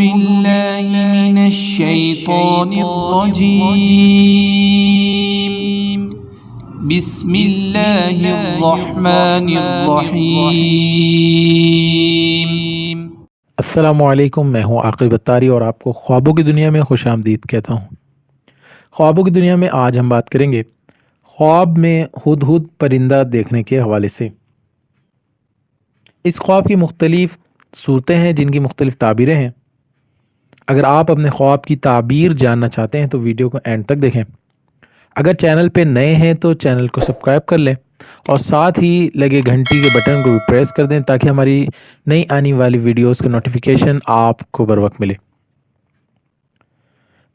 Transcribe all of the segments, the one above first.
بالله من الشيطان الرجيم بسم الله الرحمن الرحيم۔ السلام علیکم، میں ہوں عاقب اتاری اور آپ کو خوابوں کی دنیا میں خوش آمدید کہتا ہوں۔ خوابوں کی دنیا میں آج ہم بات کریں گے خواب میں ہدہد پرندہ دیکھنے کے حوالے سے۔ اس خواب کی مختلف صورتیں ہیں جن کی مختلف تعبیریں ہیں۔ اگر آپ اپنے خواب کی تعبیر جاننا چاہتے ہیں تو ویڈیو کو اینڈ تک دیکھیں۔ اگر چینل پہ نئے ہیں تو چینل کو سبسکرائب کر لیں اور ساتھ ہی لگے گھنٹی کے بٹن کو بھی پریس کر دیں تاکہ ہماری نئی آنے والی ویڈیوز کا نوٹیفیکیشن آپ کو بر وقت ملے۔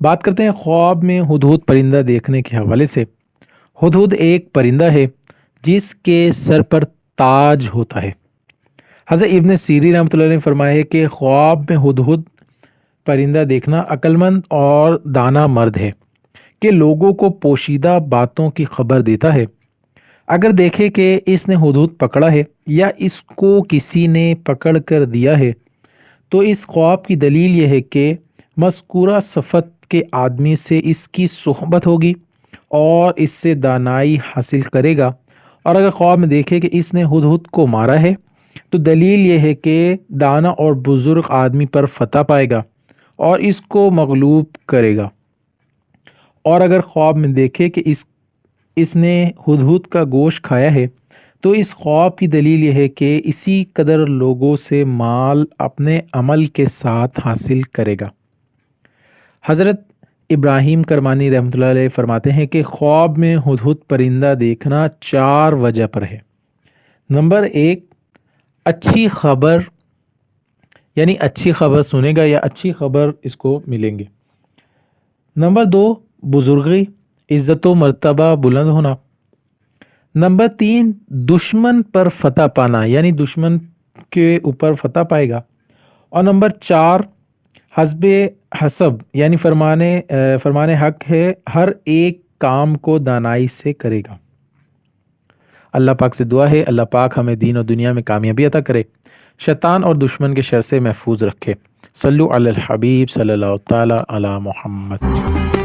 بات کرتے ہیں خواب میں ہدہد پرندہ دیکھنے کے حوالے سے۔ ہدہد ایک پرندہ ہے جس کے سر پر تاج ہوتا ہے۔ حضرت ابن سیری رحمۃ اللہ علیہ نے فرمایا ہے کہ خواب میں ہدہد پرندہ دیکھنا عقل مند اور دانا مرد ہے کہ لوگوں کو پوشیدہ باتوں کی خبر دیتا ہے۔ اگر دیکھے کہ اس نے ہدہد پکڑا ہے یا اس کو کسی نے پکڑ کر دیا ہے تو اس خواب کی دلیل یہ ہے کہ مذکورہ صفت کے آدمی سے اس کی صحبت ہوگی اور اس سے دانائی حاصل کرے گا۔ اور اگر خواب میں دیکھے کہ اس نے ہدہد کو مارا ہے تو دلیل یہ ہے کہ دانا اور بزرگ آدمی پر فتح پائے گا اور اس کو مغلوب کرے گا۔ اور اگر خواب میں دیکھے کہ اس نے ہدہد کا گوشت کھایا ہے تو اس خواب کی دلیل یہ ہے کہ اسی قدر لوگوں سے مال اپنے عمل کے ساتھ حاصل کرے گا۔ حضرت ابراہیم کرمانی رحمۃ اللہ علیہ فرماتے ہیں کہ خواب میں ہدہد پرندہ دیکھنا 4 وجہ پر ہے۔ نمبر 1، اچھی خبر، یعنی اچھی خبر سنے گا یا اچھی خبر اس کو ملیں گے۔ نمبر 2، بزرگی، عزت و مرتبہ بلند ہونا۔ نمبر 3، دشمن پر فتح پانا، یعنی دشمن کے اوپر فتح پائے گا۔ اور نمبر 4، حسب حسب، یعنی فرمان حق ہے، ہر ایک کام کو دانائی سے کرے گا۔ اللہ پاک سے دعا ہے اللہ پاک ہمیں دین و دنیا میں کامیابی عطا کرے، شیطان اور دشمن کے شر سے محفوظ رکھے۔ صلو علی الحبیب صلی اللہ تعالی علی محمد۔